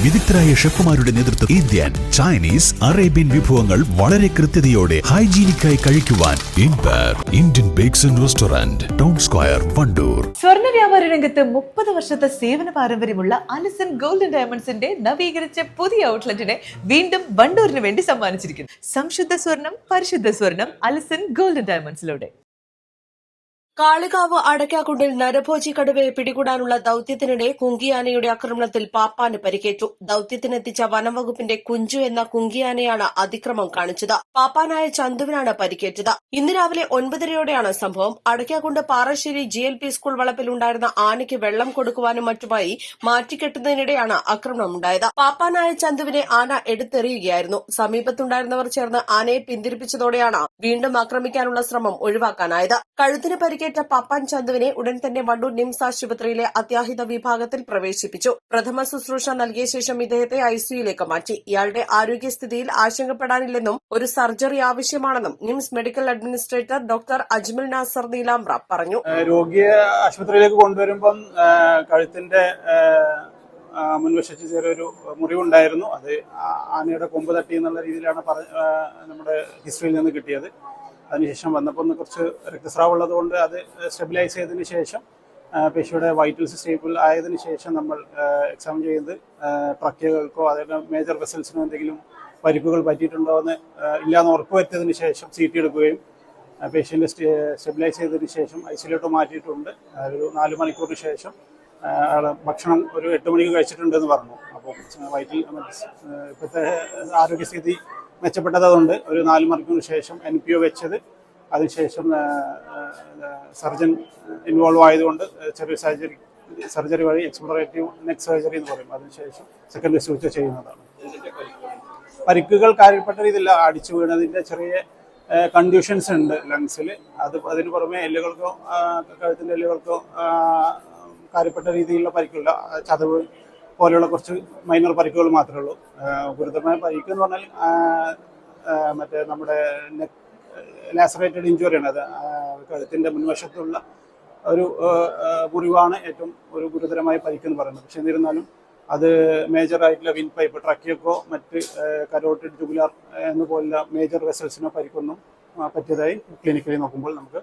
വിദഗ്ധരായ ഷെഫുമാരുടെ നേതൃത്വത്തിൽ Indian, Chinese, Arabian വിഭവങ്ങൾ വളരെ കൃത്യതയോടെ ഹൈജീനിക്കായി കഴിക്കുവാൻ Indian bakes and restaurant, town square, Wandoor. സ്വർണ്ണ വ്യാപാര രംഗത്ത് 30 വർഷത്തെ സേവന പാരമ്പര്യമുള്ള അലിസൺ ഗോൾഡ് ആൻഡ് ഡയമണ്ട്സിന്റെ നവീകരിച്ച പുതിയ ഔട്ട്ലെറ്റിനെ വീണ്ടും വണ്ടൂരിന് വേണ്ടി സമ്മാനിച്ചിരിക്കുന്നു. സംശുദ്ധ സ്വർണം, പരിശുദ്ധ സ്വർണം, അലിസൺ ഗോൾഡ് ആൻഡ് ഡയമണ്ട്സിലൂടെ. കാളികാവ് അടയ്ക്കാക്കുണ്ടിൽ നരഭോജി കടുവയെ പിടികൂടാനുള്ള ദൌത്യത്തിനിടെ കുങ്കിയാനയുടെ ആക്രമണത്തിൽ പാപ്പാന് പരിക്കേറ്റു. ദൌത്യത്തിനെത്തിച്ച വനംവകുപ്പിന്റെ കുഞ്ചു എന്ന കുങ്കിയാനയാണ് അതിക്രമം കാണിച്ചത്. പാപ്പാനായ ചന്തുവിനാണ് പരിക്കേറ്റത്. ഇന്ന് രാവിലെ 9:30യോടെയാണ് സംഭവം. അടയ്ക്കാക്കുണ്ട് പാറശ്ശേരി GLP സ്കൂൾ വളപ്പിലുണ്ടായിരുന്ന ആനയ്ക്ക് വെള്ളം കൊടുക്കുവാനും മറ്റുമായി മാറ്റിക്കെട്ടുന്നതിനിടെയാണ് ആക്രമണമുണ്ടായത്. പാപ്പാനായ ചന്തുവിനെ ആന എടുത്തെറിയുകയായിരുന്നു. സമീപത്തുണ്ടായിരുന്നവർ ചേർന്ന് ആനയെ പിന്തിരിപ്പിച്ചതോടെയാണ് വീണ്ടും ആക്രമിക്കാനുള്ള ശ്രമം ഒഴിവാക്കാനായത്. കഴുത്തിന് പരിക്കേറ്റ പാപ്പാൻ ചന്തുവിനെ ഉടൻ തന്നെ വണ്ടൂർ നിംസ് ആശുപത്രിയിലെ അത്യാഹിത വിഭാഗത്തിൽ പ്രവേശിപ്പിച്ചു. പ്രഥമ ശുശ്രൂഷ നൽകിയ ശേഷം ഇദ്ദേഹത്തെ ICUയിലേക്ക് മാറ്റി. ഇയാളുടെ ആരോഗ്യസ്ഥിതിയിൽ ആശങ്കപ്പെടാനില്ലെന്നും ഒരു സർജറി ആവശ്യമാണെന്നും NIMS medical administrator doctor Ajmal Nasar Neelambra പറഞ്ഞു. രോഗിയെ ആശുപത്രിയിലേക്ക് കൊണ്ടുവരുമ്പം കഴുത്തിന്റെ മുൻവശത്ത് ചെറിയൊരു മുറിവുണ്ടായിരുന്നു. അത് ആനയുടെ കൊമ്പ് തട്ടി എന്നുള്ള രീതിയിലാണ് നമ്മുടെ ഹിസ്റ്ററിയിൽ നിന്ന് കിട്ടിയത്. അതിനുശേഷം വന്നപ്പോൾ കുറച്ച് രക്തസ്രാവം ഉള്ളതുകൊണ്ട് അത് സ്റ്റെബിലൈസ് ചെയ്തതിന് ശേഷം പേശിയുടെ വൈറ്റൽസ് സ്റ്റേബിൾ ആയതിനു ശേഷം നമ്മൾ എക്സാമിൻ ചെയ്ത് ട്രക്കികൾക്കോ അതിൻ്റെ മേജർ വെസൽസിനോ എന്തെങ്കിലും പരിക്കുകൾ പറ്റിയിട്ടുണ്ടോ എന്ന് ഇല്ലാന്ന് ഉറപ്പുവരുത്തിയതിന് ശേഷം CT എടുക്കുകയും പേഷ്യൻ്റ് സ്റ്റെബിലൈസ് ചെയ്തതിന് ശേഷം ICUയിലോട്ട് മാറ്റിയിട്ടുണ്ട്. ഒരു 4 മണിക്കൂറിന് ശേഷം ഭക്ഷണം ഒരു 8 മണിക്ക് കഴിച്ചിട്ടുണ്ടെന്ന് പറഞ്ഞു. അപ്പോൾ വൈറ്റൽ ഇപ്പോഴത്തെ ആരോഗ്യസ്ഥിതി മെച്ചപ്പെട്ടതുകൊണ്ട് ഒരു 4 മണിക്കൂറിന് ശേഷം NPO വെച്ചത്. അതിനുശേഷം സർജൻ ഇൻവോൾവ് ആയതുകൊണ്ട് ചെറിയ സർജറി വഴി എക്സ്പ്ലോറേറ്റീവ് നെക്ക് സർജറി എന്ന് പറയും. അതിനുശേഷം സെക്കൻഡറി സൂചന ചെയ്യുന്നതാണ്. പരിക്കുകൾ കാര്യപ്പെട്ട രീതിയിൽ അടിച്ചു വീണതിൻ്റെ ചെറിയ കൺഡ്യൂഷൻസ് ഉണ്ട് ലങ്സിൽ. അതിന് പുറമെ എല്ലുകൾക്കോ കഴുത്തിൻ്റെ എല്ലുകൾക്കോ കാര്യപ്പെട്ട രീതിയിലുള്ള പരിക്കുള്ള ചതവ് പോലെയുള്ള കുറച്ച് മൈനർ പരിക്കുകൾ മാത്രമേ ഉള്ളൂ. ഗുരുതരമായ പരിക്ക് എന്ന് പറഞ്ഞാൽ മറ്റേ നമ്മുടെ നെക്ക് ലാസറേറ്റഡ് ഇഞ്ചുറിയാണ്. അത് കഴുത്തിൻ്റെ മുൻവശത്തുള്ള ഒരു മുറിവാണ് ഏറ്റവും ഒരു ഗുരുതരമായ പരിക്കെന്ന് പറയുന്നത്. പക്ഷെ എന്നിരുന്നാലും അത് മേജറായിട്ടുള്ള വിൻ പൈപ്പ്, ട്രക്കിയക്കോ മറ്റ് കരോട്ടിഡ് ട്യൂബുലാർ എന്നുപോലുള്ള മേജർ വെസൽസിനോ പരിക്കൊന്നും പറ്റിയതായി ക്ലിനിക്കലി നോക്കുമ്പോൾ നമുക്ക്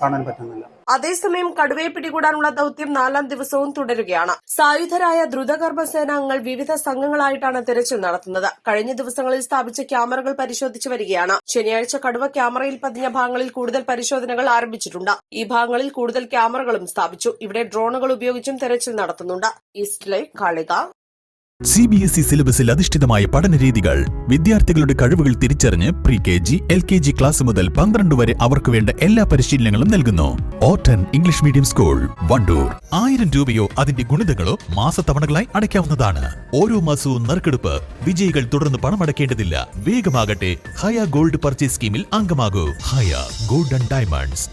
കാണാൻ പറ്റുന്നില്ല. അതേസമയം കടുവയെ പിടികൂടാനുള്ള ദൌത്യം 4ാം ദിവസവും തുടരുകയാണ്. സായുധരായ ദ്രുതകർമ്മസേനാംഗങ്ങൾ വിവിധ സംഘങ്ങളായിട്ടാണ് തെരച്ചിൽ നടത്തുന്നത്. കഴിഞ്ഞ ദിവസങ്ങളിൽ സ്ഥാപിച്ച ക്യാമറകൾ പരിശോധിച്ചു വരികയാണ്. ശനിയാഴ്ച കടുവ ക്യാമറയിൽ പതിഞ്ഞ ഭാഗങ്ങളിൽ കൂടുതൽ പരിശോധനകൾ ആരംഭിച്ചിട്ടുണ്ട്. ഈ ഭാഗങ്ങളിൽ കൂടുതൽ ക്യാമറകളും സ്ഥാപിച്ചു. ഇവിടെ ഡ്രോണുകൾ ഉപയോഗിച്ചും തെരച്ചിൽ നടത്തുന്നുണ്ട്. East live, Kalikavu. CBSE സിലബസിൽ അധിഷ്ഠിതമായ പഠനരീതികൾ. വിദ്യാർത്ഥികളുടെ കഴിവുകൾ തിരിച്ചറിഞ്ഞ് pre-KG, LKG ക്ലാസ് മുതൽ 12 വരെ അവർക്ക് വേണ്ട എല്ലാ പരിശീലനങ്ങളും നൽകുന്നു. ഓട്ടൻ ഇംഗ്ലീഷ് മീഡിയം സ്കൂൾ, വണ്ടൂർ. 1000 രൂപയോ അതിന്റെ ഗുണിതങ്ങളോ മാസത്തവണകളായി അടയ്ക്കാവുന്നതാണ്. ഓരോ മാസവും നറുക്കെടുപ്പ്. വിജയികൾ തുടർന്ന് പണമടയ്ക്കേണ്ടതില്ല. വേഗമാകട്ടെ, ഹയ ഗോൾഡ് പർച്ചേസ് സ്കീമിൽ അംഗമാകൂ. ഹയ ഗോൾഡ് ആൻഡ് ഡയമണ്ട്സ്.